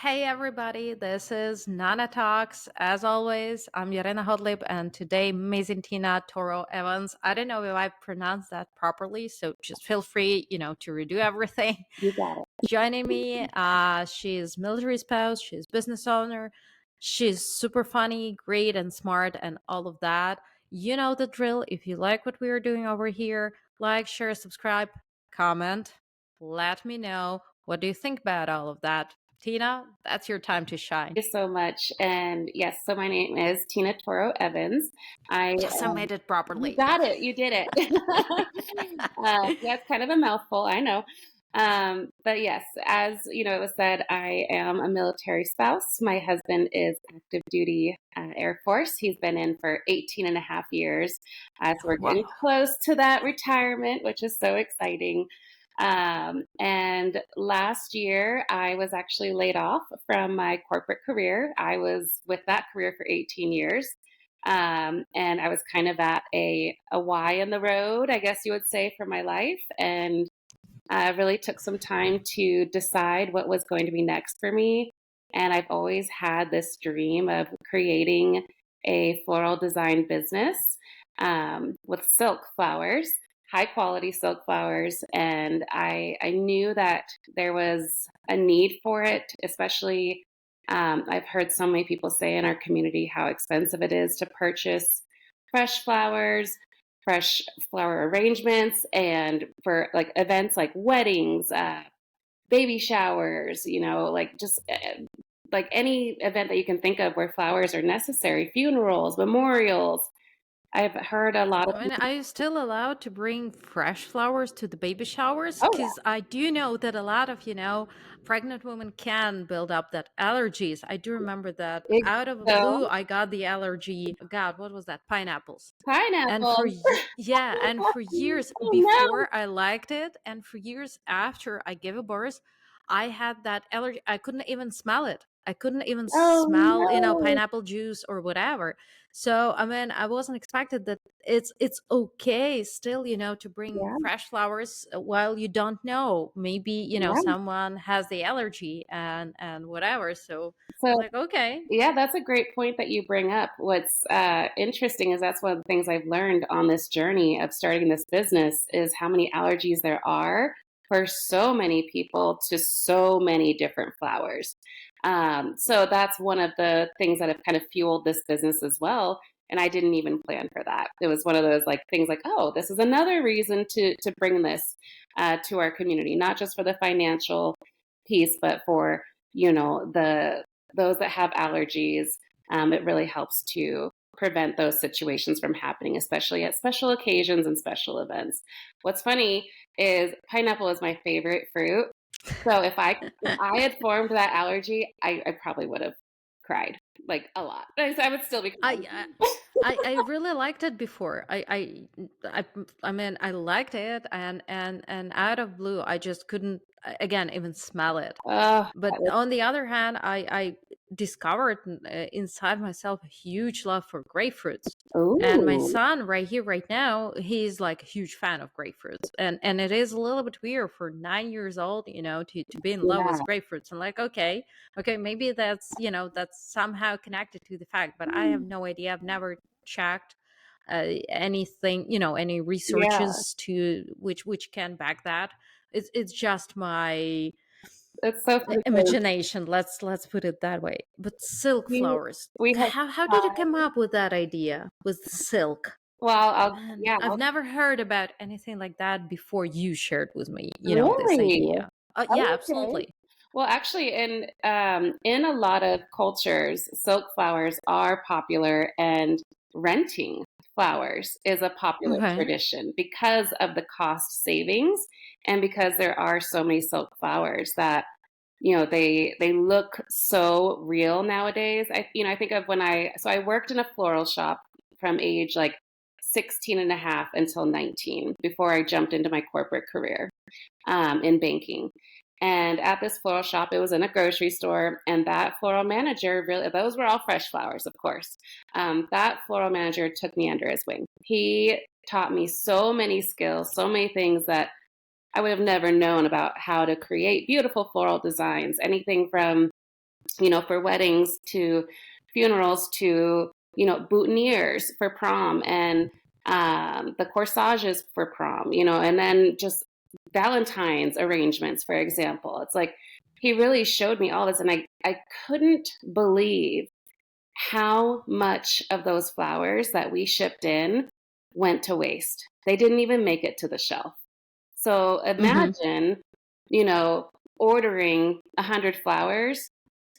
Hey everybody, this is NanaTalks. As always, I'm Yarena Hodlip, and today amazing Tina Toro Evans. I don't know if I pronounced that properly, so just feel free, to redo everything. You got it. Joining me, she's military spouse, she's business owner, she's super funny, great, and smart, and all of that. You know the drill. If you like what we are doing over here, like, share, subscribe, comment. Let me know what do you think about all of that. Tina, that's your time to shine. Thank you so much. And yes, so my name is Tina Toro Evans. Yes, I made it You properly. got it. You did it. Yeah, it's kind of a mouthful, I know. But yes, as you know, it was said, I am a military spouse. My husband is active duty Air Force. He's been in for 18 and a half years. So we're getting Wow. close to that retirement, which is so exciting. And last year, I was actually laid off from my corporate career. I was with that career for 18 years. And I was kind of at a Y in the road, I guess you would say, for my life. And I really took some time to decide what was going to be next for me. And I've always had this dream of creating a floral design business with silk flowers, high quality silk flowers. And I knew that there was a need for it, especially I've heard so many people say in our community how expensive it is to purchase fresh flowers, fresh flower arrangements, and for like events like weddings, baby showers, like just like any event that you can think of where flowers are necessary, funerals, memorials. I've heard a lot of I mean, people. are you still allowed to bring fresh flowers to the baby showers? Oh Because I do know that a lot of, pregnant women can build up that allergies. I do remember that yeah, out of the blue, so I got the allergy. God, what was that? Pineapples. And for pineapple. yeah, and for years Oh no. before I liked it, and for years after I gave a birth, I had that allergy. I couldn't even smell it. I couldn't even Oh smell, no. pineapple juice or whatever. So I mean, I wasn't expected that it's okay still, to bring Yeah, fresh flowers while you don't know. Maybe, yeah. someone has the allergy and whatever. So I was So like, okay. yeah, that's a great point that you bring up. What's interesting is that's one of the things I've learned on this journey of starting this business is how many allergies there are for so many people to so many different flowers. So that's one of the things that have kind of fueled this business as well. And I didn't even plan for that. It was one of those like things like, oh, this is another reason to bring this to our community, not just for the financial piece, but for the those that have allergies. It really helps to prevent those situations from happening, especially at special occasions and special events. What's funny is pineapple is my favorite fruit. So if I had formed that allergy, I probably would have cried like a lot. I would still be I, crying. I I really liked it before. I mean, I liked it, and out of blue, I just couldn't again even smell it. Oh, But on the other hand, I discovered inside myself a huge love for grapefruits. And my ooh, son right here right now, he's like a huge fan of grapefruits. And it is a little bit weird for 9 years old, to be in love yeah. with grapefruits. And like, okay, maybe that's somehow connected to the fact, but I have no idea. I've never checked anything, any Yeah, researches to which can back that. It's just my it's so funny 'cause imagination. Let's put it that way. But silk we flowers. we had How did you come up with that idea with silk? well, Man, yeah, I've never heard about anything like that before you shared with me, this really. idea. Yeah, Oh, okay. absolutely. Well, actually, in a lot of cultures, silk flowers are popular, and renting flowers is a popular Okay. tradition because of the cost savings, and because there are so many silk flowers that they look so real nowadays. I think of when I worked in a floral shop from age like 16 and a half until 19 before I jumped into my corporate career in banking. And at this floral shop, it was in a grocery store, and that floral manager really, those were all fresh flowers, of course. That floral manager took me under his wing. He taught me so many skills, so many things that I would have never known about how to create beautiful floral designs. Anything from for weddings to funerals to, boutonnieres for prom and the corsages for prom, and then just Valentine's arrangements, for example. It's like he really showed me all this, and I couldn't believe how much of those flowers that we shipped in went to waste. They didn't even make it to the shelf. So Hmm. imagine, you know, ordering 100 flowers,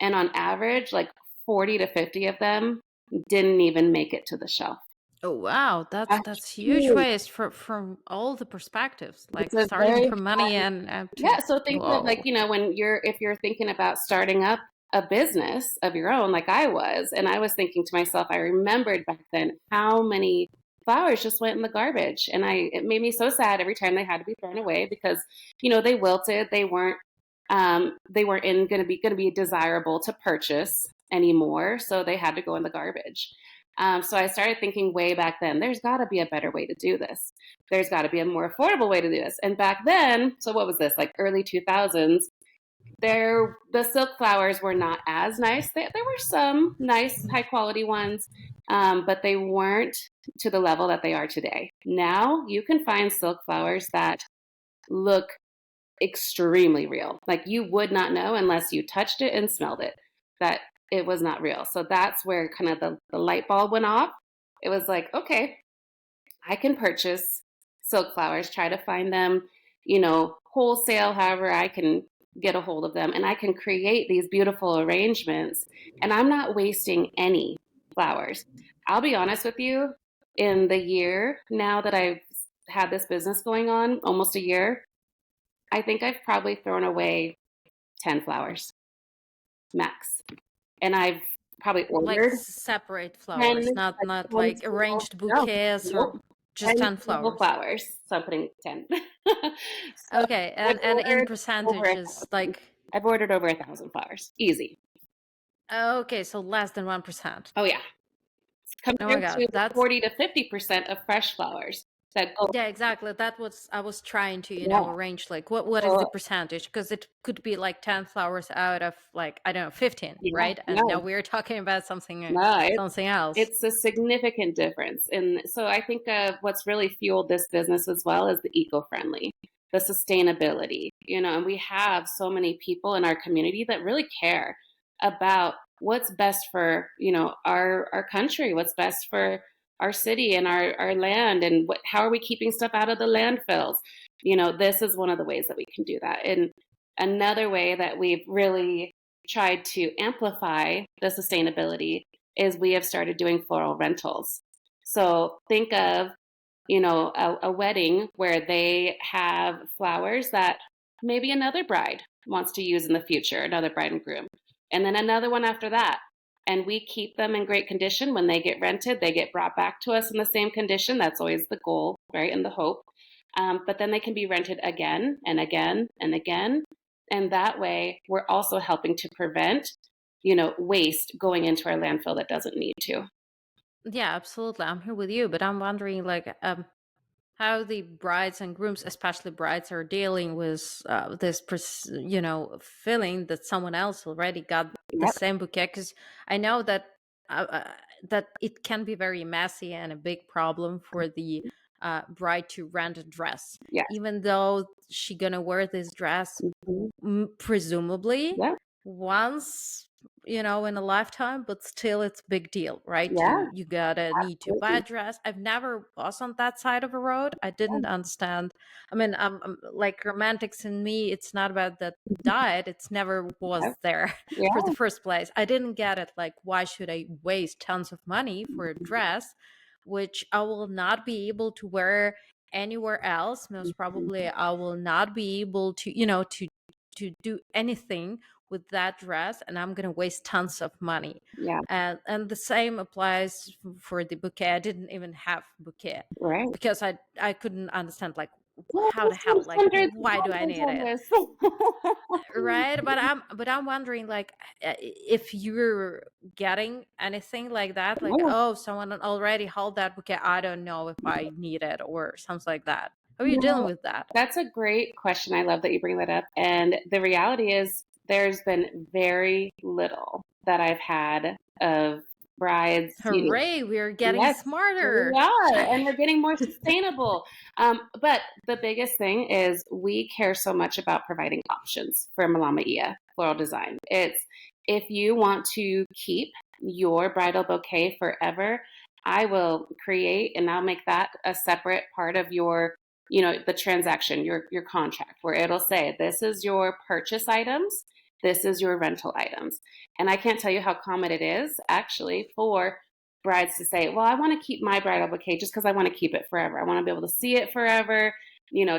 and on average, like 40 to 50 of them didn't even make it to the shelf. Oh wow, That's that's huge huge. waste from all the perspectives, It's like a starting very from money and to Yeah, so think of, like, whoa. when if you're thinking about starting up a business of your own, like I was, and I was thinking to myself, I remembered back then how many flowers just went in the garbage, and it made me so sad every time they had to be thrown away because, they wilted, they weren't in going to be desirable to purchase anymore, so they had to go in the garbage. So I started thinking way back then, there's got to be a better way to do this. There's got to be a more affordable way to do this. And back then, so what was this, like early 2000s, the silk flowers were not as nice. There were some nice, high quality ones, but they weren't to the level that they are today. Now you can find silk flowers that look extremely real. Like you would not know unless you touched it and smelled it that it was not real. So that's where kind of the light bulb went off. It was like, okay, I can purchase silk flowers, try to find them, wholesale, however I can get a hold of them, and I can create these beautiful arrangements, and I'm not wasting any flowers. I'll be honest with you, in the year now that I've had this business going on, almost a year, I think I've probably thrown away 10 flowers max. And I've probably Like ordered separate 10, flowers, not 10 like single, arranged no, bouquets or nope, just 10 10 single flowers. flowers. So I'm putting 10. So Okay, I've and in ordered over a percentages, thousand. like I've ordered over 1,000 flowers. Easy. okay, so less than 1%. Oh, yeah. Oh my Compared God, to that's 40 to 50% of fresh flowers that go, yeah, exactly. That was I was trying to, yeah. arrange like what is the So, percentage? Because it could be like 10 flowers out of like I don't know 15, yeah, right? And now no, we're talking about no, something else. it's a significant difference. And so I think what's really fueled this business as well is the eco-friendly, the sustainability, and we have so many people in our community that really care about what's best for, our country, what's best for our city and our land, and how are we keeping stuff out of the landfills. This is one of the ways that we can do that. And another way that we've really tried to amplify the sustainability is we have started doing floral rentals. So think of, a wedding where they have flowers that maybe another bride wants to use in the future, another bride and groom, and then another one after that. And we keep them in great condition. When they get rented, they get brought back to us in the same condition. That's always the goal, right? And the hope. But then they can be rented again and again and again. And that way, we're also helping to prevent, waste going into our landfill that doesn't need to. Yeah, absolutely. I'm here with you, but I'm wondering like how the brides and grooms, especially brides, are dealing with this, feeling that someone else already got the Yep. same bouquet. Because I know that that it can be very messy and a big problem for the bride to rent a dress, Yes. even though she gonna wear this dress Mhm. presumably Yep. once in a lifetime, but still it's big deal, right? you Yeah. you gotta need to buy a Absolutely. dress. I've never was on that side of a road. I didn't understand. I mean, like romantics in me, it's not about that diet. It's never was Yep. there for the Yeah. first place. I didn't get it. Like, why should I waste tons of money for a dress which I will not be able to wear anywhere else? Most probably I will not be able to to do anything with that dress, and I'm going to waste tons of money. Yeah. And the same applies for the bouquet. I didn't even have bouquet Right. because I couldn't understand like Yeah, how we the hell, spent like hundreds of why do I dollars need on it, this. right? But I'm wondering like if you're getting anything like that, like No, oh someone already held that bouquet, I don't know if I need it or something like that. How are you dealing no, with that? that's a great question. I love that you bring that up. And the reality is, there's been very little that I've had of brides, Hooray, we are getting yes, we smarter. are, and we're getting more sustainable. But the biggest thing is we care so much about providing options for Malama Ia floral design. It's if you want to keep your bridal bouquet forever, I will create and I'll make that a separate part of your, the transaction, your contract, where it'll say this is your purchase items, this is your rental items. And I can't tell you how common it is actually for brides to say, well, I want to keep my bridal bouquet just because I want to keep it forever. I want to be able to see it forever,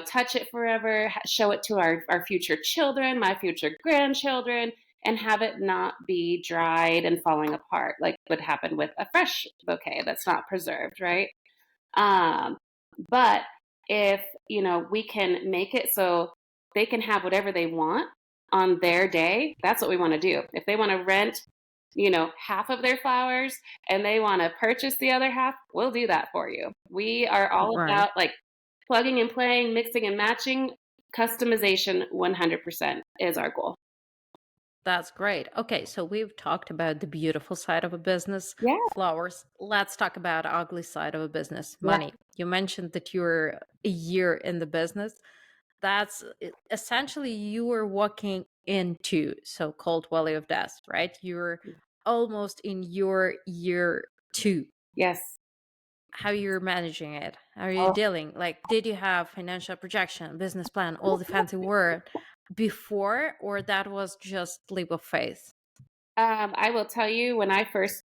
touch it forever, show it to our future children, my future grandchildren, and have it not be dried and falling apart like would happen with a fresh bouquet that's not preserved, right? But if, we can make it so they can have whatever they want on their day, that's what we want to do. If they want to rent, half of their flowers and they want to purchase the other half, we'll do that for you. We are all Right. about like plugging and playing, mixing and matching. Customization 100% is our goal. That's great. Okay, so we've talked about the beautiful side of a business, Yeah. flowers. Let's talk about ugly side of a business, Yeah. money. You mentioned that you're a year in the business. That's essentially you were walking into so-called valley of death, right? You're almost in your year 2. Yes. How you're managing it? How are you Oh, dealing? Like, did you have financial projection, business plan, all the fancy word before, or that was just leap of faith? I will tell you, when I first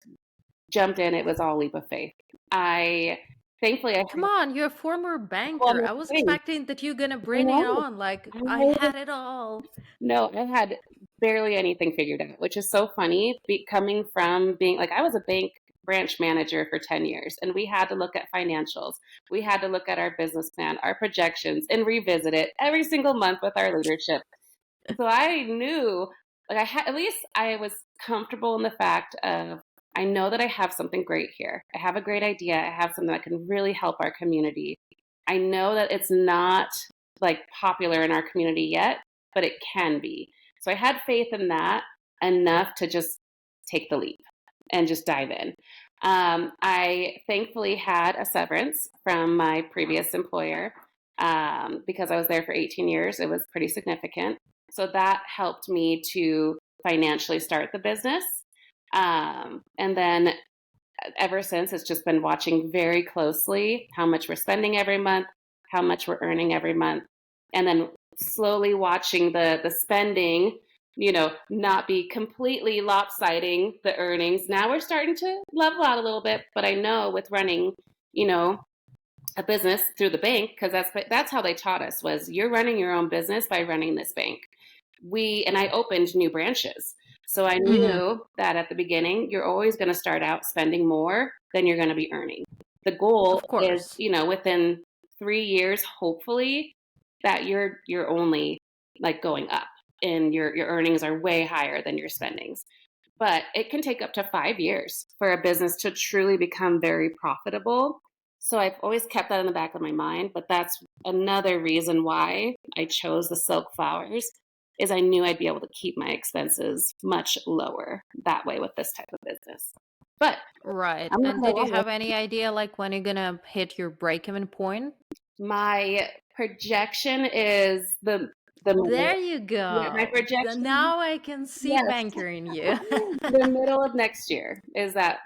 jumped in, it was all leap of faith. I thankfully I Come had on, you're a former well, banker. that's I was the thing. expecting that you're gonna I bring it know. on. Like, I I had it all. No, I had barely anything figured out, which is so funny. Coming from being like, I was a bank branch manager for 10 years, and we had to look at financials. We had to look at our business plan, our projections, and revisit it every single month with our leadership. So I knew, like, at least I was comfortable in the fact of, I know that I have something great here. I have a great idea. I have something that can really help our community. I know that it's not like popular in our community yet, but it can be. So I had faith in that enough to just take the leap and just dive in. I thankfully had a severance from my previous employer because I was there for 18 years. It was pretty significant. So that helped me to financially start the business. And then ever since, it's just been watching very closely how much we're spending every month, how much we're earning every month, and then slowly watching the spending, not be completely lopsiding the earnings. Now we're starting to level out a little bit, but I know with running, you know, a business through the bank, because that's how they taught us, was you're running your own business by running this bank. And I opened new branches. So I Hmm. knew that at the beginning, you're always going to start out spending more than you're going to be earning. The goal Of is, course. within 3 years, hopefully, that you're only like going up and your earnings are way higher than your spendings. But it can take up to 5 years for a business to truly become very profitable. So I've always kept that in the back of my mind. But that's another reason why I chose the silk flowers, is I knew I'd be able to keep my expenses much lower that way with this type of business. But Right. I'm not And gonna did you lie, have any idea like when you're gonna hit your break-even point? my projection is the There middle. you Yeah, my go. projection, Now I can see yes. banker in you. The middle of next year is that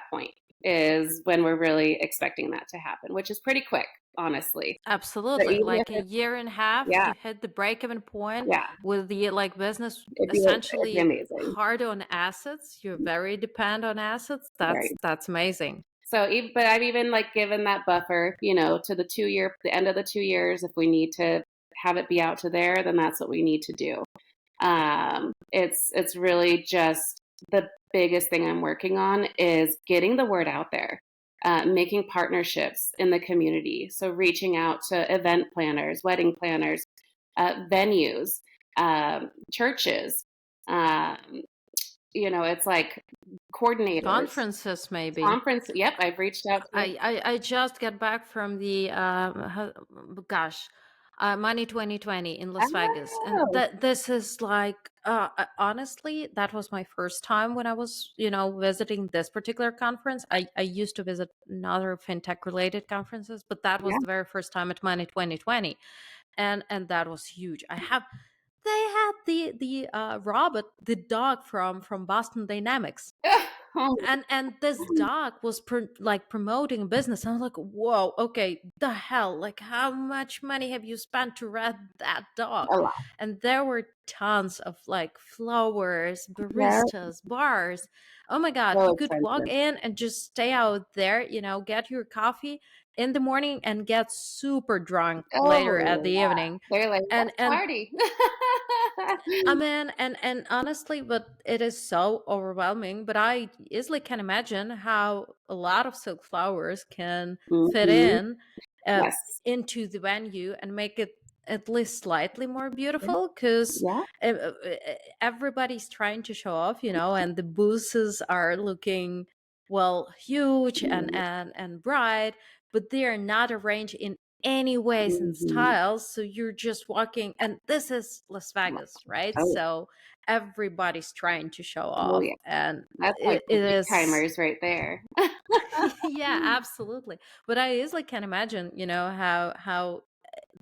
point, is when we're really expecting that to happen, which is pretty quick, honestly. But Absolutely. even if Like a it's, year and a half yeah, to hit the break-even point yeah, with the like business it'd be essentially amazing. hard on assets. You're very dependent on assets. That's Right. that's amazing. So, but I've even like given that buffer, to the end of the 2 years. If we need to have it be out to there, then that's what we need to do. It's really just the biggest thing I'm working on is getting the word out there, making partnerships in the community. So reaching out to event planners, wedding planners, venues, churches. Um, it's like coordinators, Conferences maybe. conference. Yep, I've reached out to. I just got back from the gosh, Money 2020 in Las Vegas, and Oh, this is like Honestly, that was my first time when I was, visiting this particular conference. I used to visit another fintech related conferences, but that was Yeah. the very first time at Money 2020. And that was huge. They had the robot, the dog from Boston Dynamics, Oh, and this doc was like promoting a business. I was like, whoa, okay, the hell, like how much money have you spent to rent that dog? a lot. And there were tons of like flowers, Yeah. baristas, bars. Oh my god, So you could walk expensive. in and just stay out there, get your coffee in the morning and get super drunk later at Oh, the yeah. evening. They're like, and let's and party. Man, and honestly, but it is so overwhelming. But I easily can imagine how a lot of silk flowers can fit Hmm. in uh, Yes. into the venue and make it at least slightly more beautiful. Because Yeah. everybody's trying to show off, and the booths are looking well huge and bright, but they are not arranged in any ways and Mm-hmm. styles. So you're just walking, and this is Las Vegas, right? Oh, So everybody's trying to show oh, off, yeah. and That's like it the big is. timers right there. Yeah, absolutely. But I easily can imagine, how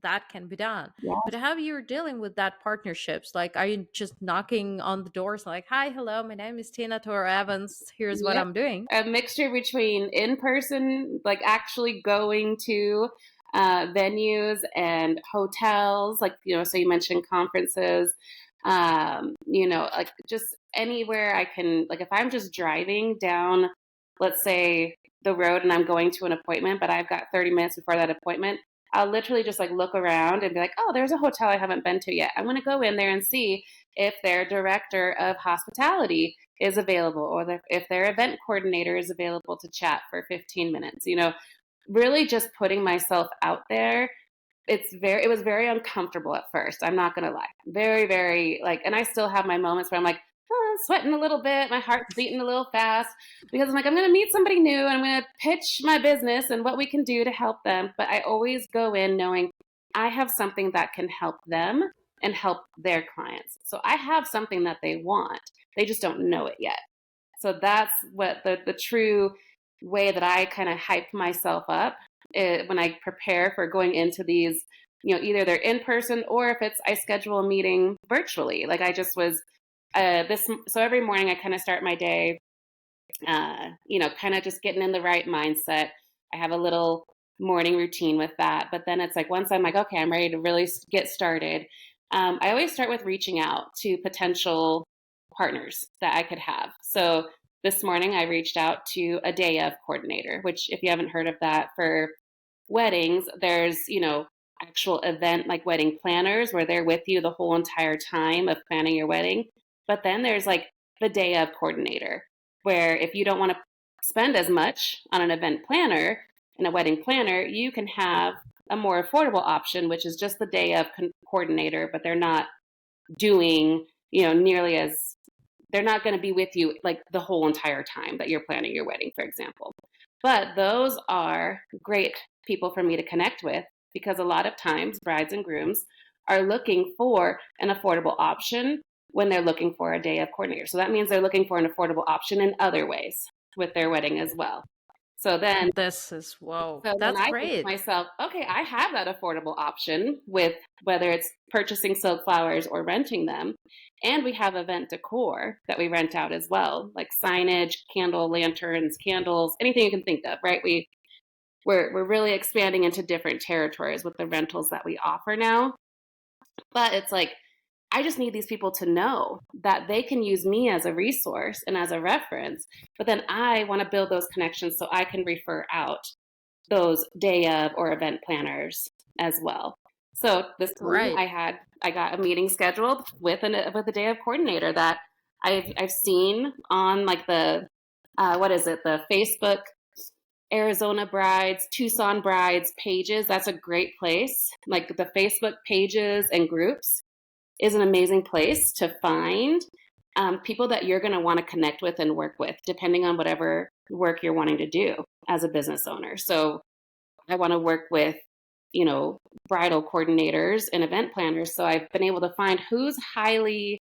that can be done. Yeah. But how you're dealing with that partnerships? Like, are you just knocking on the doors like, "Hi, hello, my name is Tina Toro Evans. Here's what Yep. I'm doing." A mixture between in person, like actually going to venues and hotels, like, so you mentioned conferences, like just anywhere I can, like if I'm just driving down, let's say, the road and I'm going to an appointment, but I've got 30 minutes before that appointment, I'll literally just like look around and be like, oh, there's a hotel I haven't been to yet. I'm going to go in there and see if their director of hospitality is available, or if their event coordinator is available to chat for 15 minutes. Really just putting myself out there. It was very uncomfortable at first. I'm not going to lie. Very, very like, and I still have my moments where I'm like, sweating a little bit, my heart's beating a little fast, because I'm like, I'm going to meet somebody new and I'm going to pitch my business and what we can do to help them. But I always go in knowing I have something that can help them and help their clients. So I have something that they want. They just don't know it yet. So that's what the true way that I kind of hype myself up when I prepare for going into these, either they're in person or if it's I schedule a meeting virtually. Like I just was so every morning I kind of start my day, kind of just getting in the right mindset. I have a little morning routine with that, but then it's like once I'm like, okay, I'm ready to really get started. I always start with reaching out to potential partners that I could have. So this morning I reached out to a day of coordinator, which if you haven't heard of that for weddings, there's, actual event like wedding planners where they're with you the whole entire time of planning your wedding. But then there's like the day of coordinator, where if you don't want to spend as much on an event planner and a wedding planner, you can have a more affordable option, which is just the day of coordinator, but they're not doing, nearly as they're not going to be with you like the whole entire time that you're planning your wedding, for example. But those are great people for me to connect with, because a lot of times brides and grooms are looking for an affordable option when they're looking for a day of coordinator. So that means they're looking for an affordable option in other ways with their wedding as well. So then This is whoa, so then that's I think to great. myself, okay, I have that affordable option with whether it's purchasing silk flowers or renting them. And we have event decor that we rent out as well, like signage, candle lanterns, candles, anything you can think of, right? We're really expanding into different territories with the rentals that we offer now. But it's like I just need these people to know that they can use me as a resource and as a reference. But then I want to build those connections so I can refer out those day of or event planners as well. So this morning Right. I got a meeting scheduled with a day of coordinator that I've seen on like the what is it, the Facebook Arizona brides, Tucson brides pages. That's a great place. Like the Facebook pages and groups is an amazing place to find people that you're going to want to connect with and work with, depending on whatever work you're wanting to do as a business owner. So I want to work with, bridal coordinators and event planners. So I've been able to find who's highly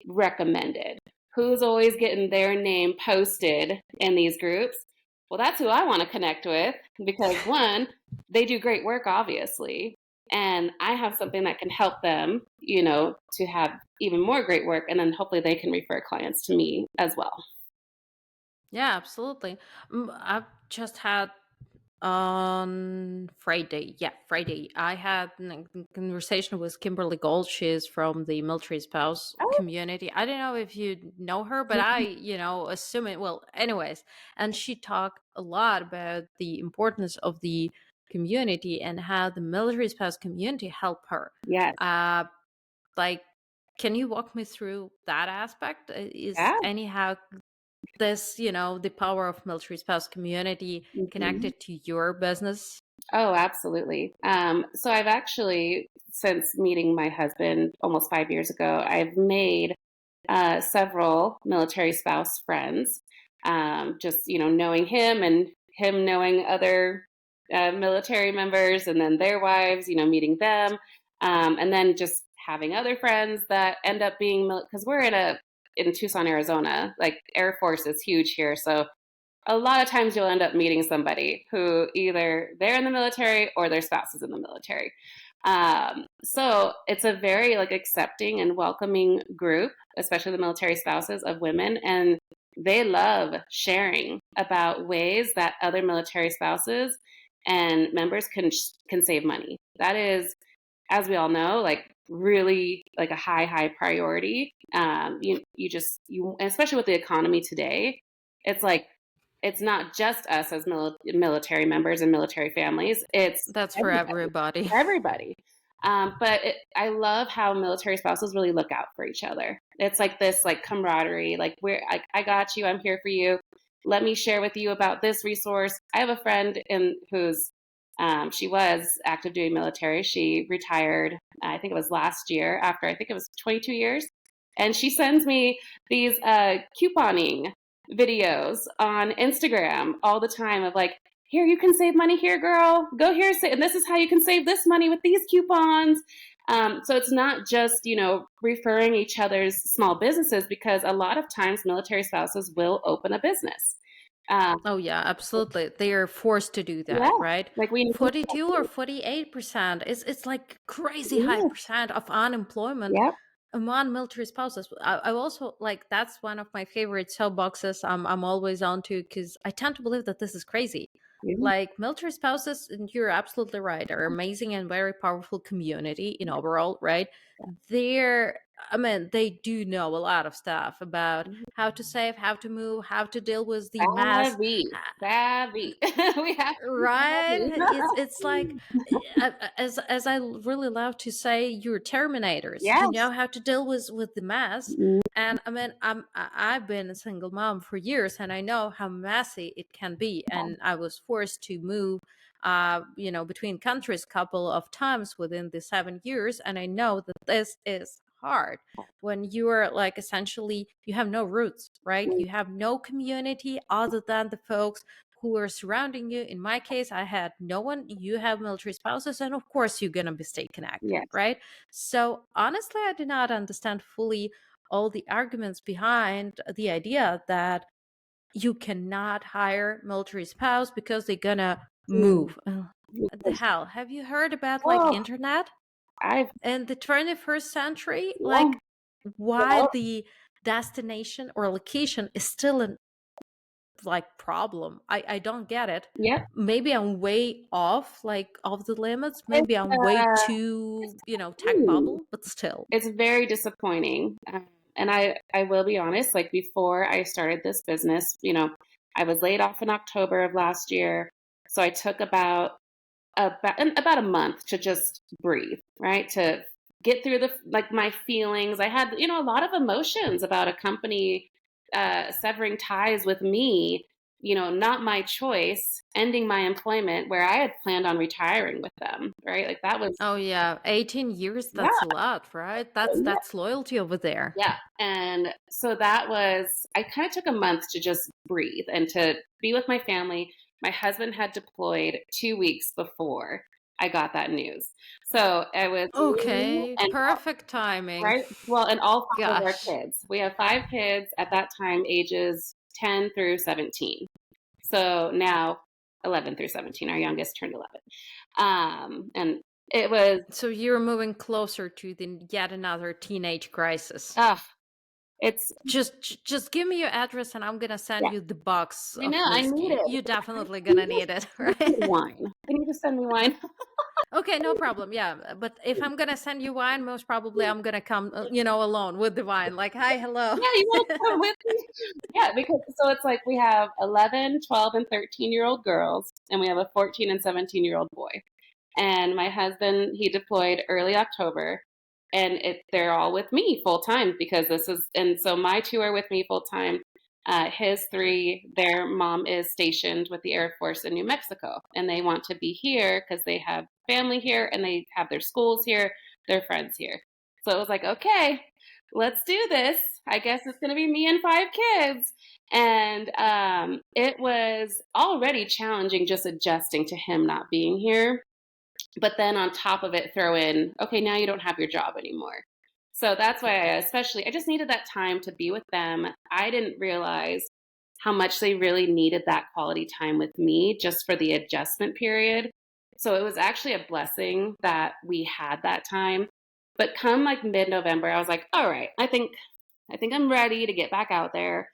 recommended? Who's always getting their name posted in these groups? Well, that's who I want to connect with because one, they do great work, obviously, and I have something that can help them, to have even more great work, and then hopefully they can refer clients to me as well. Yeah, absolutely. I've just had on Friday, yeah, Friday, I had a conversation with Kimberly Gold. She's from the military spouse Oh, community. I don't know if you know her, but I, assume it. Well, anyways, and she talked a lot about the importance of the community and how the military spouse community helped her. yes, Uh, like, can you walk me through that aspect? Is yeah. anyhow this, the power of military spouse community Mhm. connected to your business? Oh, absolutely. So I've actually, since meeting my husband almost 5 years ago, I've made several military spouse friends. Just knowing him and him knowing other military members, and then their wives, meeting them, and then just having other friends that end up being because we're in Tucson, Arizona. Like Air Force is huge here, so a lot of times you'll end up meeting somebody who either they're in the military or their spouse is in the military. So it's a very like accepting and welcoming group, especially the military spouses of women, and they love sharing about ways that other military spouses and members can save money. That is, as we all know, like really like a high priority. Especially with the economy today, it's like it's not just us as military members and military families. It's That's for everybody. everybody. Everybody. I love how military spouses really look out for each other. It's like this like camaraderie. Like I got you. I'm here for you. Let me share with you about this resource. I have a friend who's she was active duty military. She retired, I think it was last year, after I think it was 22 years. And she sends me these couponing videos on Instagram all the time of like, here, you can save money here, girl. Go here, and this is how you can save this money with these coupons. So it's not just, referring each other's small businesses, because a lot of times military spouses will open a business. Um, Oh yeah, absolutely. They are forced to do yeah, that, right? like we need 42 or 48%. It's like crazy high that. percent of unemployment Yep. among military spouses. I also like that's one of my favorite soapboxes I'm always on to, because I tend to believe that this is crazy. Yeah. Like military spouses, and you're absolutely right, are amazing and very powerful community in overall, right? They're, I mean, they do know a lot of stuff about how to save, how to move, how to deal with the mass. Savvy. Savvy. We have to be Right, it's like, savvy. as I really love to say, you're terminators. You Yes. know how to deal with the mess. Mm, And I mean, I've been a single mom for years, and I know how messy it can be. And I was forced to move between countries a couple of times within the 7 years, and I know that this is hard when you are like, essentially, you have no roots, right? mm, You have no community other than the folks who are surrounding you. In my case, I had no one. You have military spouses, and of course, you're gonna be stay connected, yes. right? So honestly, I do not understand fully all the arguments behind the idea that you cannot hire military spouse because they're gonna Mm. move. The hell, have you heard about like Oh, internet I've in the 21st century? yeah. Like, why Well, the destination or location is still an like problem. I don't get it. yep. Maybe I'm way off, like off the limits. It's Maybe I'm way it's too, tech bubble, but still. it's very disappointing. And I will be honest, like before I started this business, I was laid off in October of last year. So I took about a month to just breathe, right? To get through my feelings. I had, a lot of emotions about a company severing ties with me, not my choice, ending my employment where I had planned on retiring with them, right? Like that was, Oh yeah, 18 years, yeah, that's a lot, right? That's loyalty over there. yeah. And so I kind of took a month to just breathe and to be with my family. My husband had deployed 2 weeks before I got that news. So it was me Okay, and perfect timing. right? Well, and all five of our Gosh. kids. We have five kids at that time, ages 10 through 17. So now 11 through 17, our youngest turned 11. And it was, So you're moving closer to the yet another teenage crisis. uh, it's, Just give me your address and I'm gonna send yeah, you the box I of know, I need whiskey. it. You definitely Can gonna you just need it, send me right? wine? Can you just send me wine? Okay, no problem. Yeah, but if I'm gonna send you wine, most probably I'm gonna come, alone with the wine. Like, hi, hello. Yeah, you want to come with me? Yeah, because so it's like we have 11, 12, and 13-year-old girls, and we have a 14 and 17-year-old boy. And my husband, he deployed early October, and they're all with me full time because this is, and so my two are with me full time. His three, their mom is stationed with the Air Force in New Mexico, and they want to be here because they have family here and they have their schools here, their friends here. So it was like, okay, let's do this. I guess it's going to be me and five kids. And it was already challenging just adjusting to him not being here. But then on top of it, throw in, okay, now you don't have your job anymore. So that's why I just needed that time to be with them. I didn't realize how much they really needed that quality time with me just for the adjustment period. So it was actually a blessing that we had that time. But come like mid-November, I was like, all right, I think I'm ready to get back out there.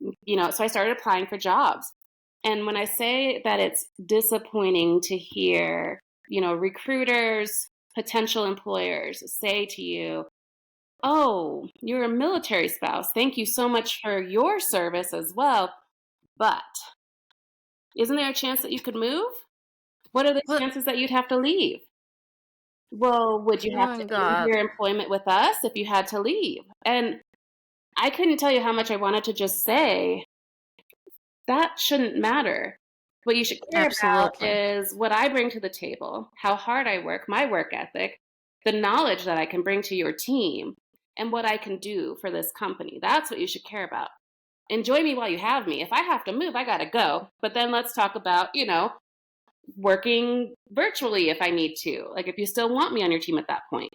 So I started applying for jobs. And when I say that it's disappointing to hear, recruiters, potential employers say to you, oh, you're a military spouse. Thank you so much for your service as well. But isn't there a chance that you could move? What are the What? chances that you'd have to leave? Well, would you Oh have my to end god. your employment with us if you had to leave? And I couldn't tell you how much I wanted to just say, that shouldn't matter. What you should care about Absolutely. is what I bring to the table, how hard I work, my work ethic, the knowledge that I can bring to your team, and what I can do for this company. That's what you should care about. Enjoy me while you have me. If I have to move, I got to go. But then let's talk about, working virtually if I need to. Like if you still want me on your team at that point.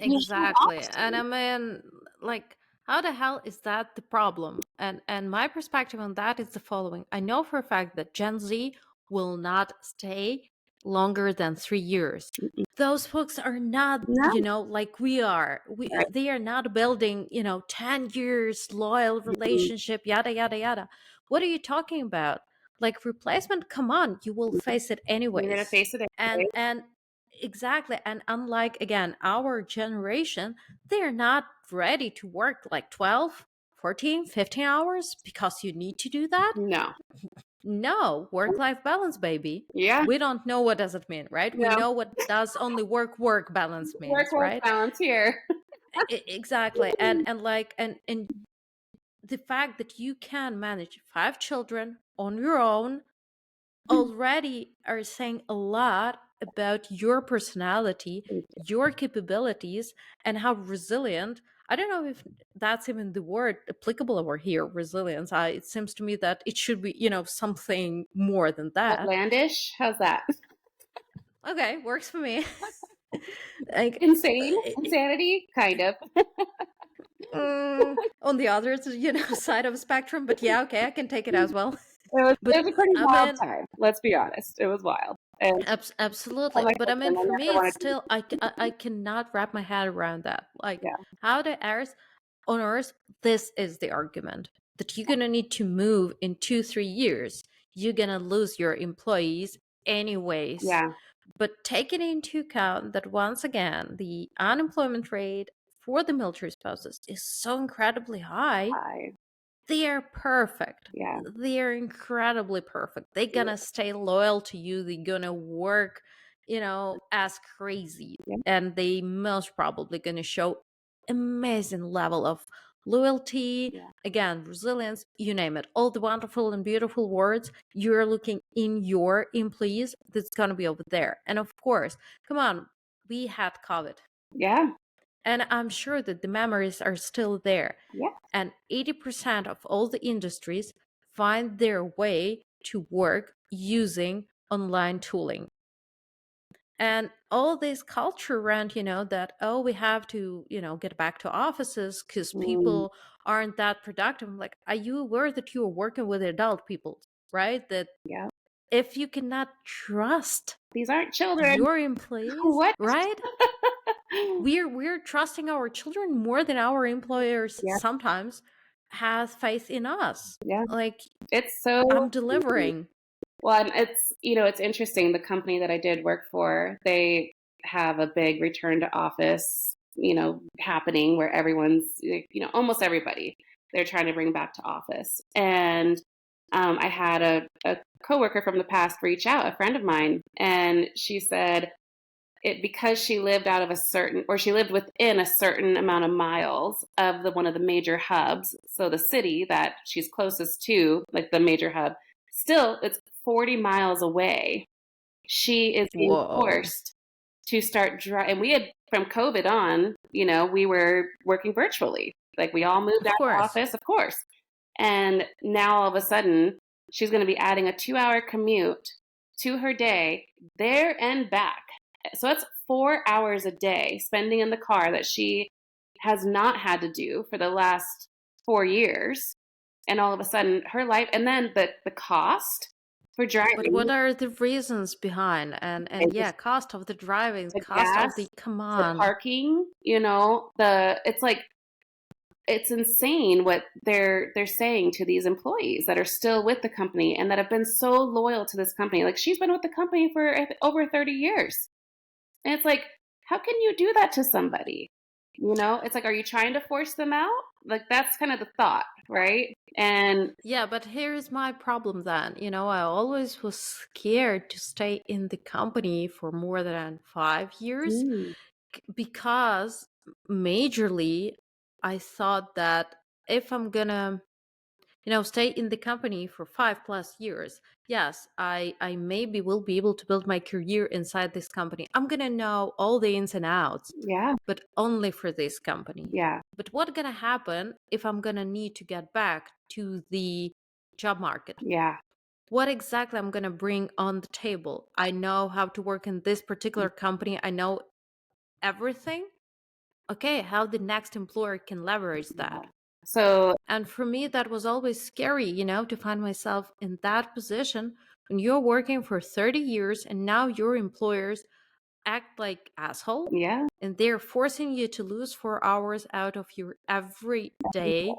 You have Exactly. And I options. mean, like, how the hell is that the problem? And my perspective on that is the following. I know for a fact that Gen Z will not stay longer than 3 years. Those folks are not, No, like we are. right. They are not building, 10 years loyal relationship, yada yada yada. What are you talking about? Like replacement, come on, you will face it You're going to anyways. face it And anyway. and exactly, and unlike again our generation, they're not ready to work like 12, 14, 15 hours because you need to do that. No. No, work life balance, baby. Yeah. We don't know what does it mean, right? We No. know what does only work balance means, Work-life right? balance here. Exactly. And the fact that you can manage 5 children on your own already are saying a lot about your personality, your capabilities, and how resilient. I don't know if that's even the word applicable over here, resilience. It seems to me that it should be, something more than that. Outlandish. How's that? Okay, works for me. Like, Insane. Insanity, kind of. on the other, side of the spectrum, but yeah, okay, I can take it as well. It But was a pretty I wild mean, time. Let's be honest. It was wild. And Absolutely. my But I mean, husband, I for me, never it's wanted to. still, I cannot wrap my head around that. Like, Yeah. how the heirs on Earth, this is the argument that you're going to need to move in 2, 3 years. You're going to lose your employees anyways. Yeah. But taking into account that once again, the unemployment rate for the military spouses is so incredibly high, I. they are perfect. Yeah. They are incredibly perfect. They're gonna stay loyal to you. They're gonna work, as crazy. Yeah. And they most probably gonna show amazing level of loyalty, Yeah. again, resilience, you name it. All the wonderful and beautiful words you're looking in your employees, that's gonna be over there. And of course, come on, we had COVID. Yeah. And I'm sure that the memories are still there. Yeah. And 80% of all the industries find their way to work using online tooling. And all this culture around, that, oh, we have to, get back to offices because Mm, people aren't that productive. I'm like, are you aware that you are working with adult people, right? That yeah. if you cannot trust These aren't children. your employees, What? right? We're trusting our children more than our employers Yeah, sometimes has faith in us. yeah. Like, It's so I'm delivering. well, and it's interesting. The company that I did work for, they have a big return to office, happening where everyone's, almost everybody they're trying to bring back to office. And I had a coworker from the past reach out, a friend of mine, and she said it because she lived out of a certain, or she lived within a certain amount of miles of the one of the major hubs. So the city that she's closest to, like the major hub, still it's 40 miles away. She is being Whoa. forced to start driving. And we had, from COVID on, we were working virtually. Like we all moved Of out of course. office, of course. And now all of a sudden, she's going to be adding a 2 hour commute to her day there and back. So that's 4 hours a day spending in the car that she has not had to do for the last 4 years. And all of a sudden, her life, and then the cost for But driving, what are the reasons behind? And and yeah, cost of the driving, the cost gas, of the the command. parking, it's like it's insane what they're saying to these employees that are still with the company and that have been so loyal to this company. Like she's been with the company for over 30 years. And it's like, how can you do that to somebody? It's like, are you trying to force them out? Like that's kind of the thought, right? And Yeah, but here's my problem then. I always was scared to stay in the company for more than 5 years mm, because majorly I thought that if I'm gonna, stay in the company for 5+ years, yes, I maybe will be able to build my career inside this company. I'm gonna know all the ins and outs, yeah, but only for this company. yeah, But what's gonna happen if I'm gonna need to get back to the job market? yeah, What exactly I'm gonna bring on the table? I know how to work in this particular company. I know everything. Okay, how the next employer can leverage yeah. that. So And for me, that was always scary, to find myself in that position when you're working for 30 years and now your employers act like asshole yeah, and they're forcing you to lose 4 hours out of your every day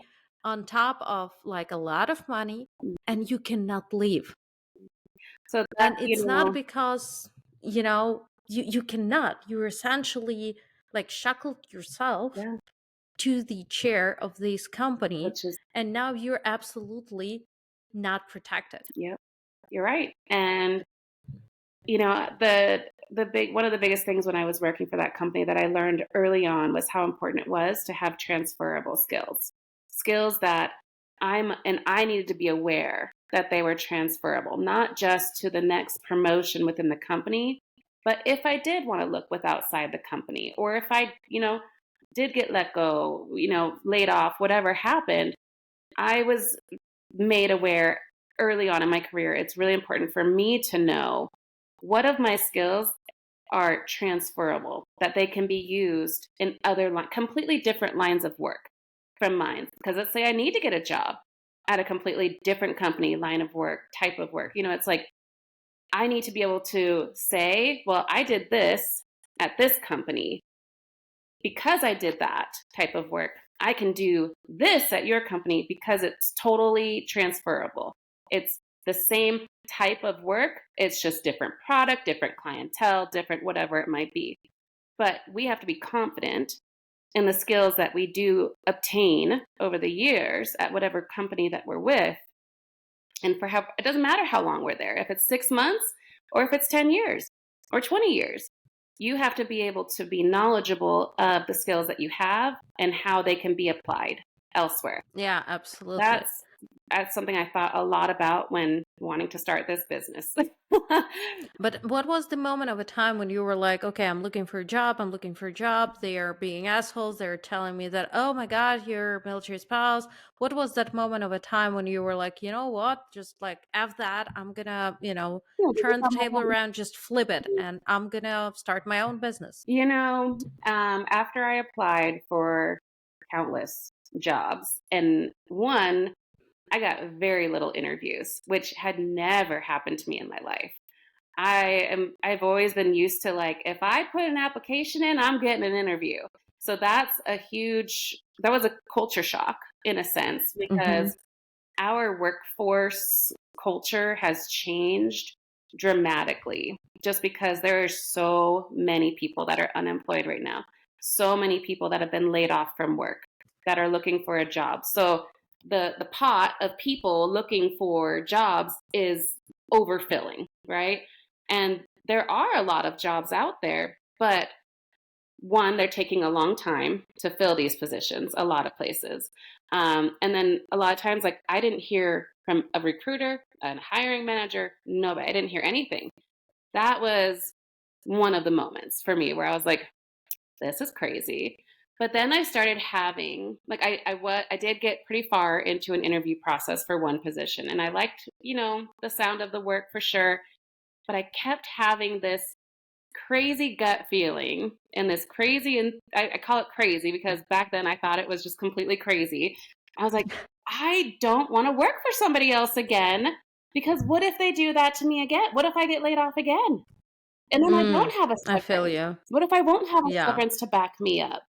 on top of like a lot of money and you cannot leave. so that And it's not because, you cannot. You're essentially like shackled yourself yeah, to the chair of this company, which is and now you're absolutely not protected. yep, you're right. And the big one of the biggest things when I was working for that company that I learned early on was how important it was to have transferable skills. Skills that I needed to be aware that they were transferable, not just to the next promotion within the company, but if I did want to look with outside the company, or if I, did get let go, laid off, whatever happened, I was made aware early on in my career. It's really important for me to know what of my skills are transferable, that they can be used in other completely different lines of work from mine. Because let's say I need to get a job at a completely different company, line of work, type of work. It's like I need to be able to say, well, I did this at this company because I did that type of work. I can do this at your company because it's totally transferable. It's the same type of work, it's just different product, different clientele, different whatever it might be. But we have to be confident in the skills that we do obtain over the years at whatever company that we're with. And for how it doesn't matter how long we're there, if it's 6 months or if it's 10 years or 20 years, you have to be able to be knowledgeable of the skills that you have and how they can be applied elsewhere. Yeah, That's absolutely. that's something I thought a lot about when wanting to start this business. But what was the moment of a time when you were like, okay, I'm looking for a job, I'm looking for a job, they are being assholes, they're telling me that, oh my God, you're a military spouse. What was that moment of a time when you were like, you know what, just like F that, I'm gonna, Yeah, turn the table around, just flip it, and I'm gonna start my own business? after I applied for countless jobs, and one, I got very little interviews, which had never happened to me in my life. I've always been used to, like, if I put an application in, I'm getting an interview. So that was a culture shock in a sense, Mm-hmm. because our workforce culture has changed dramatically just because there are so many people that are unemployed right now. So many people that have been laid off from work that are looking for a job. So the pot of people looking for jobs is overfilling, right? And there are a lot of jobs out there, but one, they're taking a long time to fill these positions, a lot of places. And then a lot of times, like, I didn't hear from a recruiter, a hiring manager, nobody. I didn't hear anything. That was one of the moments for me where I was like, this is crazy. But then I started having, like, I did get pretty far into an interview process for one position, and I liked, the sound of the work for sure. But I kept having this crazy gut feeling and this crazy, and I call it crazy because back then I thought it was just completely crazy. I was like, I don't want to work for somebody else again, because what if they do that to me again? What if I get laid off again? And then I don't have a I feel severance. you. What if I won't have a Yeah. severance to back me up?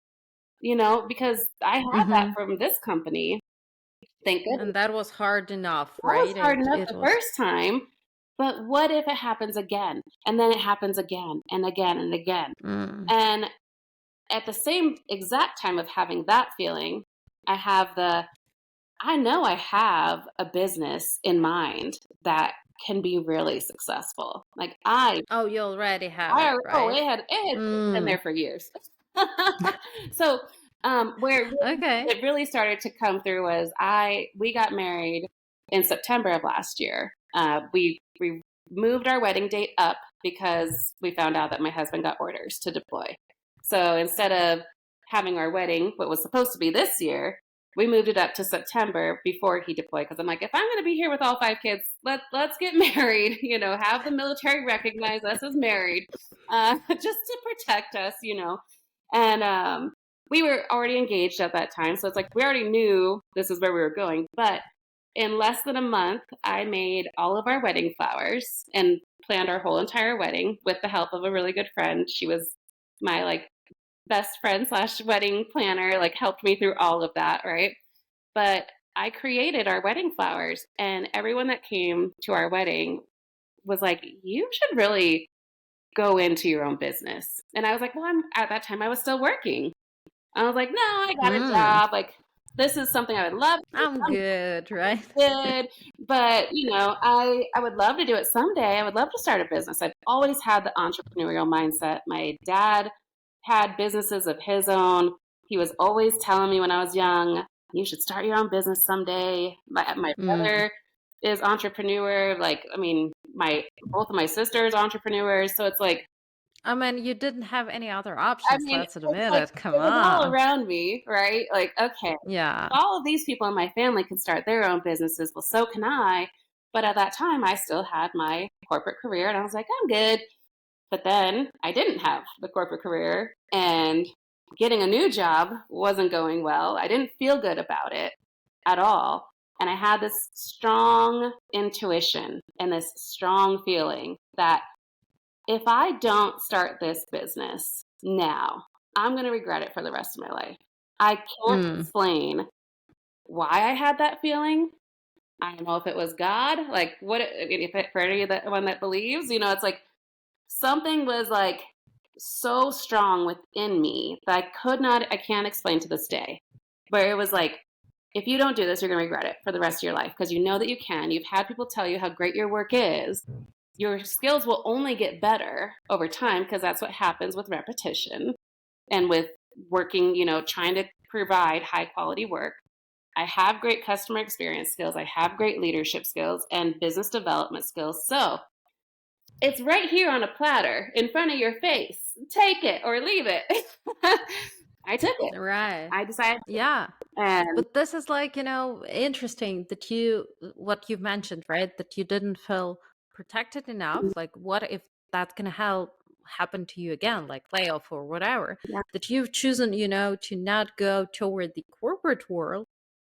Because I had that Mm-hmm. from this company. Thank goodness. And that was hard enough, That was right? hard it enough it the was. first time, but what if it happens again? And then it happens again and again and again. Mm. And at the same exact time of having that feeling, I know I have a business in mind that can be really successful. Like Oh, you already have it, oh, right? it had been there Mm. for years. So, where Okay. it really started to come through was we got married in September of last year. We moved our wedding date up because we found out that my husband got orders to deploy. So instead of having our wedding, what was supposed to be this year, we moved it up to September before he deployed, because I'm like, if I'm going to be here with all five kids, let's get married. Have the military recognize us as married, just to protect us. And we were already engaged at that time, so it's like we already knew this is where we were going. But in less than a month, I made all of our wedding flowers and planned our whole entire wedding with the help of a really good friend. She was my, like, best friend slash wedding planner, like, helped me through all of that, right? But I created our wedding flowers, and everyone that came to our wedding was like, you should really go into your own business. And I was like, well, at that time I was still working. I was like, no, I got a Mm. job. Like, this is something I would love to do. I'm good, right? Good. But, I would love to do it someday. I would love to start a business. I've always had the entrepreneurial mindset. My dad had businesses of his own. He was always telling me when I was young, you should start your own business someday. My Mm. brother is entrepreneur. Like, I mean, both of my sisters entrepreneurs. So it's like, I mean, you didn't have any other I options, mean, let's it's admit like it. Come it was all on. around me, right? Like, okay, Yeah. all of these people in my family can start their own businesses. Well, so can I. But at that time, I still had my corporate career, and I was like, I'm good. But then I didn't have the corporate career, and getting a new job wasn't going well. I didn't feel good about it at all. And I had this strong intuition and this strong feeling that if I don't start this business now, I'm going to regret it for the rest of my life. I can't Mm. explain why I had that feeling. I don't know if it was God, like, what if it, for any of that one that believes, it's like something was, like, so strong within me that I can't explain to this day. Where it was like, if you don't do this, you're going to regret it for the rest of your life, because you know that you can. You've had people tell you how great your work is. Your skills will only get better over time, because that's what happens with repetition and with working, trying to provide high quality work. I have great customer experience skills. I have great leadership skills and business development skills. So it's right here on a platter in front of your face. Take it or leave it. I took it. Right. I decided to, Yeah. and But this is like, interesting that what you mentioned, right? That you didn't feel protected enough. Like, what if that's going to happen to you again, like layoff or whatever? yeah, That you've chosen, to not go toward the corporate world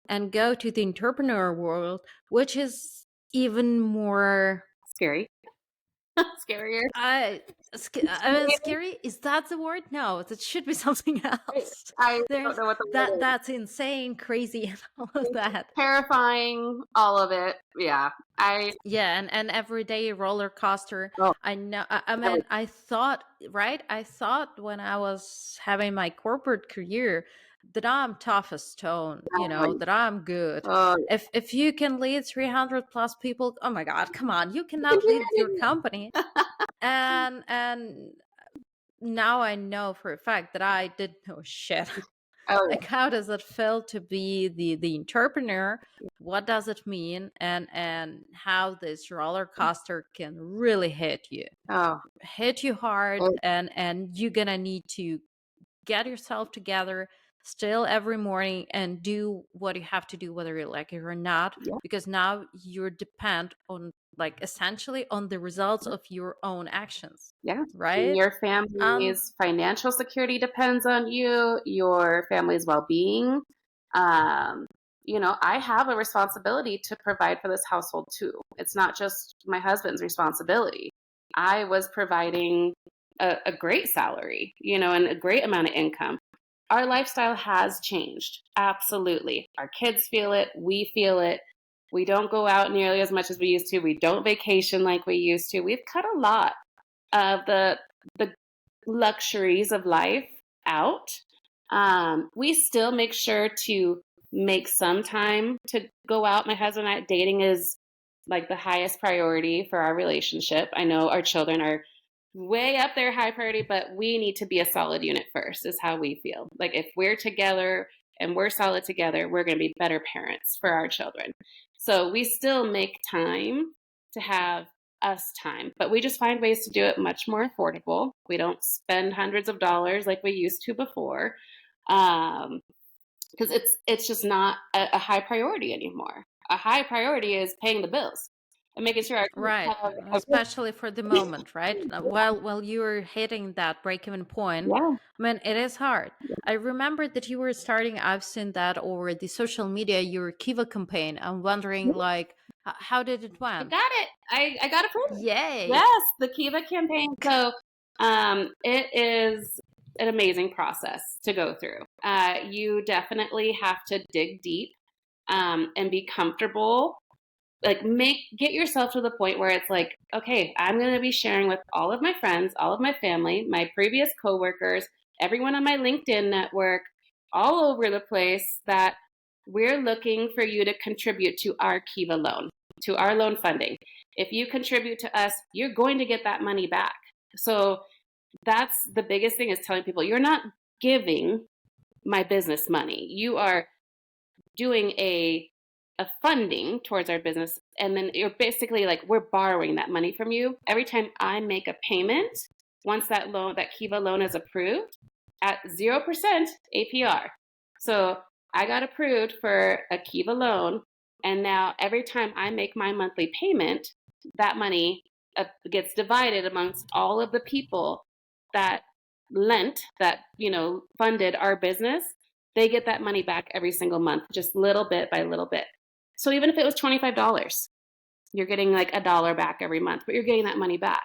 and go to the entrepreneur world, which is even more scary. Scarier. I I mean, scary. Is that the word? No, that should be something else. I don't There's know what the word is. that's insane, crazy, and all of that. Terrifying, all of it. Yeah. Yeah, and everyday roller coaster. Oh, I know. I that was, mean, I thought, right? I thought when I was having my corporate career that I'm tough as stone. That I'm good. oh, If you can lead 300 plus people, oh my God, come on! You cannot lead your company. And now I know for a fact that I did know shit. oh, Like, how does it feel to be the entrepreneur? What does it mean? And how this roller coaster can really oh, hit you hard, oh, and you're gonna need to get yourself together still every morning and do what you have to do, whether you like it or not, yeah, because now you're depend on, like, essentially on the results of your own actions, yeah. right? Your um family's financial security depends on you, your family's well being. Um, I have a responsibility to provide for this household too. It's not just my husband's responsibility. I was providing a great salary, and a great amount of income. Our lifestyle has changed. Absolutely. Our kids feel it. We feel it. We don't go out nearly as much as we used to. We don't vacation like we used to. We've cut a lot of the luxuries of life out. We still make sure to make some time to go out. My husband and I, dating is like the highest priority for our relationship. I know our children are way up there high priority, but we need to be a solid unit first, is how we feel. Like, if we're together and we're solid together, we're going to be better parents for our children. So we still make time to have us time, but we just find ways to do it much more affordable. We don't spend hundreds of dollars like we used to before, because it's just not a high priority anymore. A high priority is paying the bills and making sure our kids right, have a especially for the moment, right? While you're hitting that break-even point, yeah. I mean, it is hard. I remember that you were starting, I've seen that over the social media, your Kiva campaign. I'm wondering, like, how did it I went? got it. I got approved. Yay. Yes, the Kiva campaign. So it is an amazing process to go through. You definitely have to dig deep and be comfortable. Like, get yourself to the point where it's like, okay, I'm going to be sharing with all of my friends, all of my family, my previous coworkers, everyone on my LinkedIn network, all over the place, that we're looking for you to contribute to our Kiva loan, to our loan funding. If you contribute to us, you're going to get that money back. So that's the biggest thing, is telling people, you're not giving my business money. You are doing a funding towards our business, and then you're basically like, we're borrowing that money from you. Every time I make a payment, once that Kiva loan is approved at 0% APR. So I got approved for a Kiva loan, and now every time I make my monthly payment, that money gets divided amongst all of the people that funded our business. They get that money back every single month, just little bit by little bit. So even if it was $25, you're getting like $1 back every month, but you're getting that money back.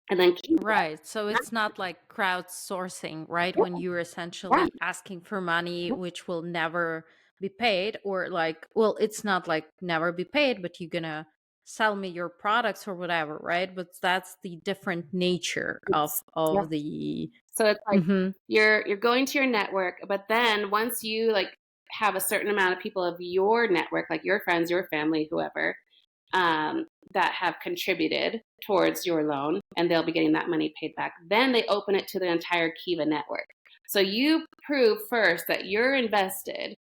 And then Right. So it's not like crowdsourcing, right? yeah, When you're yeah, essentially asking for money which will never be paid, or like, well, it's not like never be paid, but you're gonna sell me your products or whatever, right? But that's the different nature of yeah. the So it's like, hmm you're going to your network, but then once you like have a certain amount of people of your network, like your friends, your family, whoever, that have contributed towards your loan, and they'll be getting that money paid back. Then they open it to the entire Kiva network. So you prove first that you're invested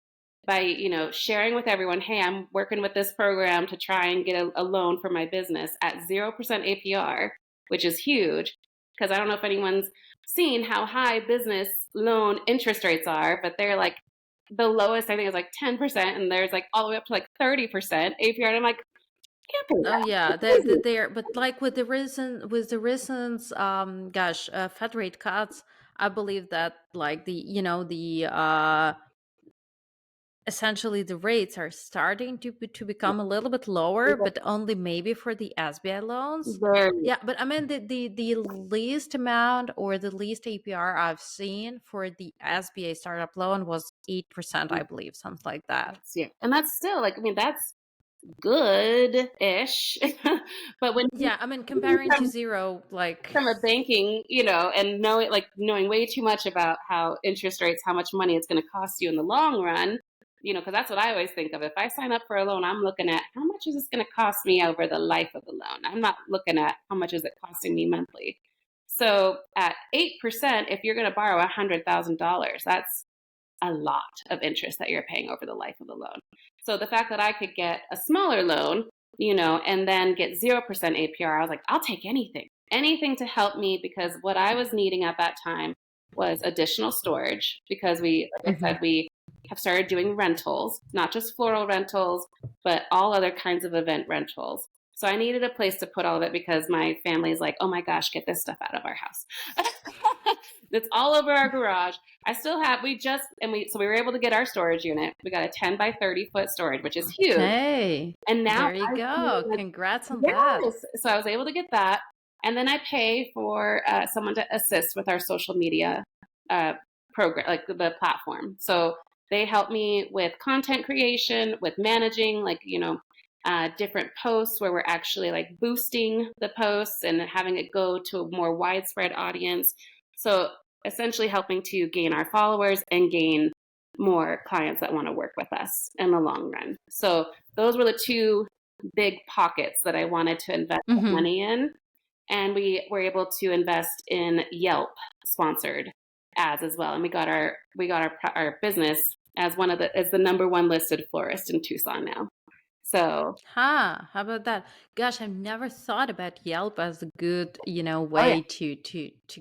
by, sharing with everyone, hey, I'm working with this program to try and get a loan for my business at 0% APR, which is huge. Because I don't know if anyone's seen how high business loan interest rates are, but they're like the lowest, I think, is like 10%, and there's like all the way up to like 30% APR. And I'm like, can't believe Oh yeah, that. they're but like with the recent Fed rate cuts, I believe that like the essentially the rates are starting to become a little bit lower, but only maybe for the SBI loans. Very, Yeah, but I mean the least amount or the least APR I've seen for the SBA startup loan was 8%, I believe, something like that. yeah. And that's still like, I mean, that's good-ish. But when Yeah, I mean you comparing to come zero, like from a banking, and knowing way too much about how interest rates, how much money it's going to cost you in the long run, because that's what I always think of. If I sign up for a loan, I'm looking at how much is this going to cost me over the life of the loan. I'm not looking at how much is it costing me monthly. So at 8%, if you're going to borrow $100,000, that's a lot of interest that you're paying over the life of the loan. So the fact that I could get a smaller loan, and then get 0% APR, I was like, I'll take anything to help me, because what I was needing at that time was additional storage, because like I mhm. said, we have started doing rentals, not just floral rentals, but all other kinds of event rentals. So I needed a place to put all of it, because my family's like, oh my gosh, get this stuff out of our house. It's all over our garage. I still have, so we were able to get our storage unit. We got a 10 by 30-foot storage, which is huge. Hey, And now there you I go. feel like, Congrats on that. yes. So I was able to get that. And then I pay for someone to assist with our social media program, like the platform. So they help me with content creation, with managing, like, different posts where we're actually like boosting the posts and having it go to a more widespread audience. So essentially helping to gain our followers and gain more clients that want to work with us in the long run. So those were the two big pockets that I wanted to invest Hmm. money in. And we were able to invest in Yelp sponsored ads as well. And we got our business as the number one listed florist in Tucson now. So, Huh, how about that? Gosh, I've never thought about Yelp as a good, oh yeah, way to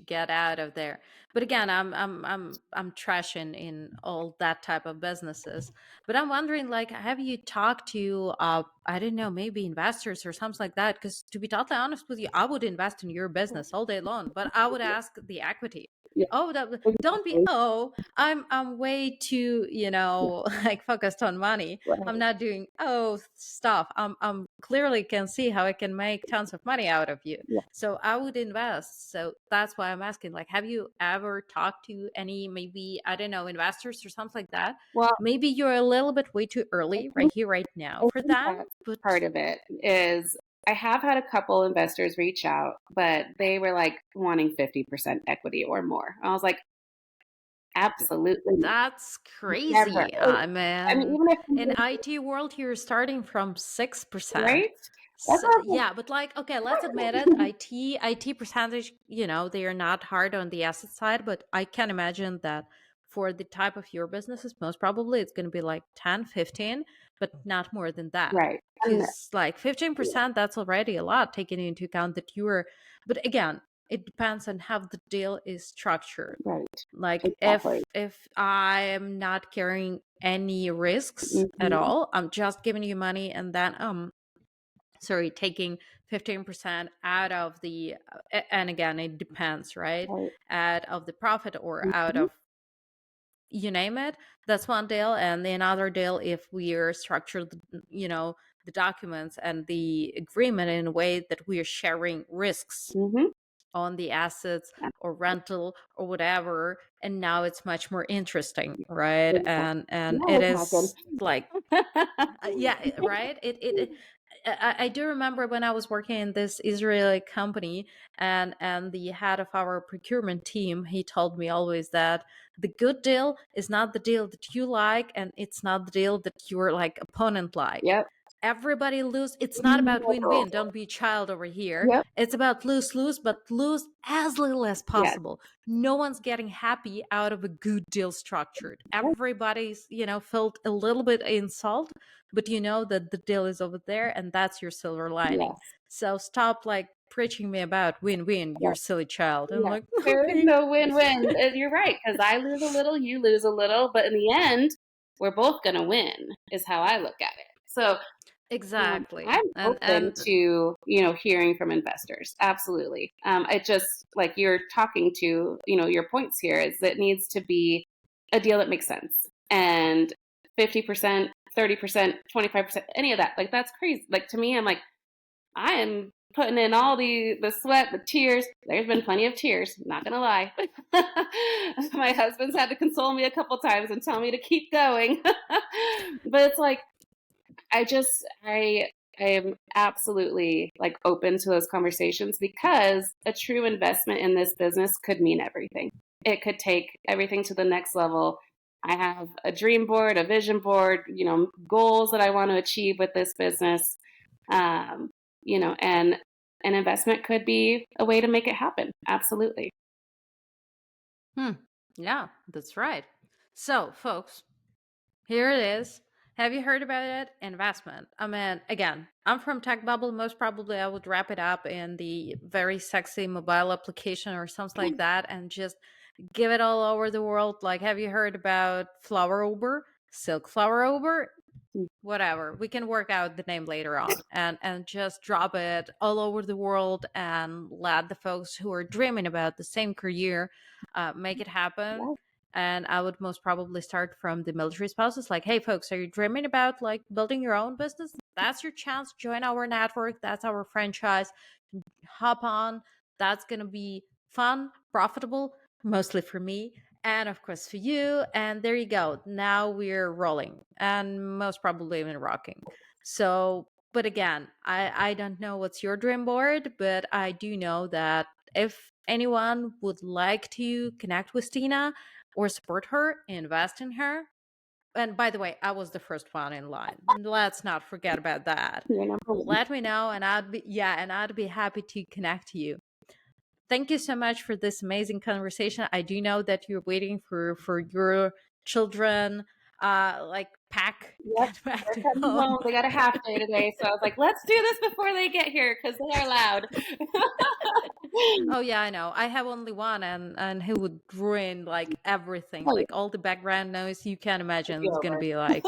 get out of there. But again, I'm trash in all that type of businesses. But I'm wondering, like, have you talked to I don't know, maybe investors or something like that? Because to be totally honest with you, I would invest in your business all day long, but I would ask the equity. yeah, Oh, don't be. exactly. Oh, I'm way too, Yeah, like focused on money. I'm right. not doing stuff. I'm clearly can see how I can make tons of money out of you. Yeah. So I would invest. So that's why I'm asking. Like, have you ever talked to any maybe I don't know investors or something like that? Well, Maybe you're a little bit way too I early right think here, right now I for think them. that's But part of it. Is I have had a couple investors reach out, but they were like wanting 50% equity or more. I was like, absolutely that's never. crazy. And, I I mean, mean, even if in we IT world, you're starting from 6%. right? That's So, awesome. yeah, but like, okay, let's admit it. IT percentage, they are not hard on the asset side, but I can imagine that for the type of your businesses, most probably it's going to be like 10, 15, but not more than that. Right. And Because like 15%, that's already a lot taking into account that but again, it depends on how the deal is structured. right. Like Exactly. if I am not carrying any risks at Hmm. all, I'm just giving you money and then sorry, taking 15% out of the and again it depends, right, Right. out of the profit or out Hmm. of you name it. That's one deal. And the another deal, if we are structured, the documents and the agreement in a way that we are sharing risks Hmm. on the assets or rental or whatever, and now it's much more interesting, right? Exactly. And Now it we're talking. is like yeah, right. I do remember when I was working in this Israeli company, and the head of our procurement team, he told me always that the good deal is not the deal that you like, and it's not the deal that your like opponent like. Yep. everybody lose. It's not about win-win. Don't be a child over here. Yep. It's about lose-lose, but lose as little as Yes. possible. No one's getting happy out of a good deal structured. Everybody's, felt a little bit insult, but you know that the deal is over there, and that's your silver lining. Yes. So stop like preaching me about win-win, Yes. you silly child. And Yeah. like, There is okay. no win-win. You're right, because I lose a little, you lose a little, but in the end, we're both going to win, is how I look at it. So Exactly. I'm open And to, hearing from investors. Absolutely. It just, like you're talking to, your points here is that it needs to be a deal that makes sense. And 50%, 30%, 25%, any of that, like that's crazy. Like to me, I'm like, I am putting in all the sweat, the tears. There's been plenty of tears, not gonna lie. My husband's had to console me a couple times and tell me to keep going. But it's like I am absolutely like open to those conversations, because a true investment in this business could mean everything. It could take everything to the next level. I have a dream board, a vision board, goals that I want to achieve with this business. Um, and an investment could be a way to make it happen. Absolutely. yeah, that's right. So, folks, here it is. Have you heard about it? Investment. I mean, again, I'm from Tech Bubble. Most probably, I would wrap it up in the very sexy mobile application or something like that, and just give it all over the world. Like, have you heard about Flower Uber, Silk Flower Uber? Whatever, we can work out the name later on, and just drop it all over the world and let the folks who are dreaming about the same career make it happen. Yeah. And I would most probably start from the military spouses, like, hey folks, are you dreaming about like building your own business? That's your chance. Join our network. That's our franchise. Hop on. That's gonna be fun, profitable, mostly for me, and of course for you. And there you go. Now we're rolling, and most probably even rocking. So, but again, I don't know what's your dream board, but I do know that if anyone would like to connect with Tina or support her, invest in her. And by the way, I was the first one in line. Let's not forget about that. You're number one. Let me know, and I'd be happy to connect you. Thank you so much for this amazing conversation. I do know that you're waiting for your children like pack Yep, get back they're to coming home. home. They got a half day today, so I was like, let's do this before they get here because they are loud. Oh yeah, I know. I have only one, and he would ruin like everything, Oh, yeah, like all the background noise you can it'll imagine. be It's gonna over. be like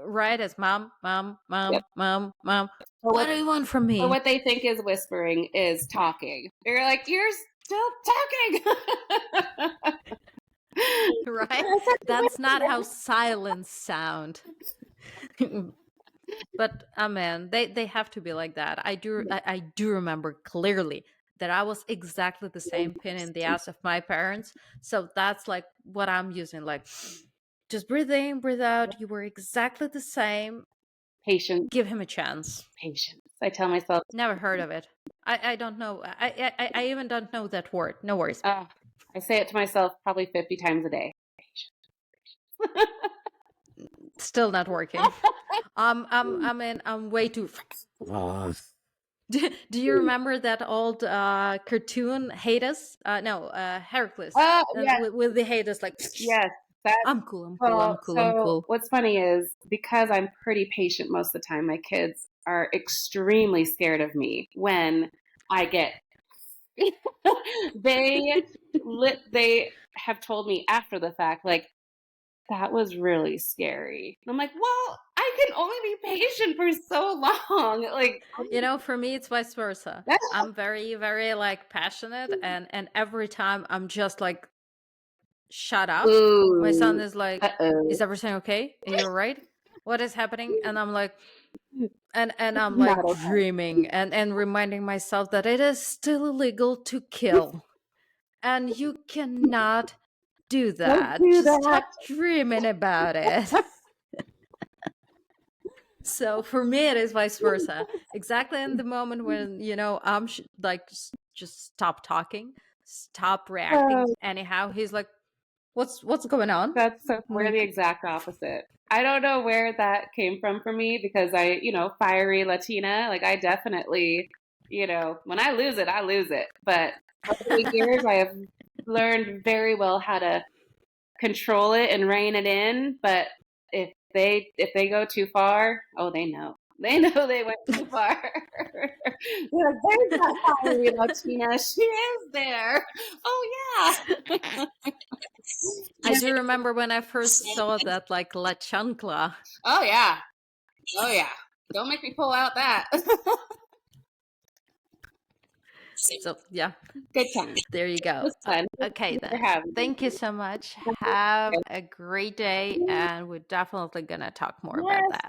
right as mom, mom, Yep. mom, mom, mom. Or What what, do you want from or me? what they think is whispering is talking. They're like, you're still talking. Right? I said to That's not how whisper. silence sound. But man, they have to be like that. I do remember clearly that I was exactly the same pin in the ass of my parents. So that's like what I'm using. Like, just breathe in, breathe out. You were exactly the same. Patience, Give him a chance. patience. I tell myself, Never heard of it. I don't know. I even don't know that word. No worries. uh, I say it to myself probably 50 times a day. Still not working. I'm way too. Do you remember that old cartoon Hades? No, Heracles, Oh, and yes, with the Hades like, yes. That I'm cool, I'm cool, I'm Well, cool, I'm so cool. what's funny is because I'm pretty patient most of the time, my kids are extremely scared of me when I get they they have told me after the fact, like, that was really scary. And I'm like, well, I can only be patient for so long. Like, For me it's vice versa. that's I'm very, very like passionate, and every time I'm just like, shut up. My son ooh, is like, uh-oh. is everything okay? Are you all right? What is happening? And I'm like, and I'm Not like okay. dreaming and reminding myself that it is still illegal to kill, and you cannot do Don't that. do Just that. stop dreaming about it. So for me, it is vice versa. Exactly in the moment when I'm like, just stop talking, stop reacting. Oh, Anyhow, he's like, What's going on? That's so we're the exact opposite. I don't know where that came from for me because fiery Latina, like I definitely, when I lose it, I lose it. But over the years, I have learned very well how to control it and rein it in. But if they go too far, oh, they know. They know they went too far. They're like, there's that fiery Latina. She is there. Oh yeah. I do remember when I first saw that, like La Chancla. Oh yeah. Oh yeah. Don't make me pull out that. So yeah, Good time. there you go. It was fun. Okay, Thanks for then. having me. Thank you so much. Have a great day, and we're definitely gonna talk more about Yes, that.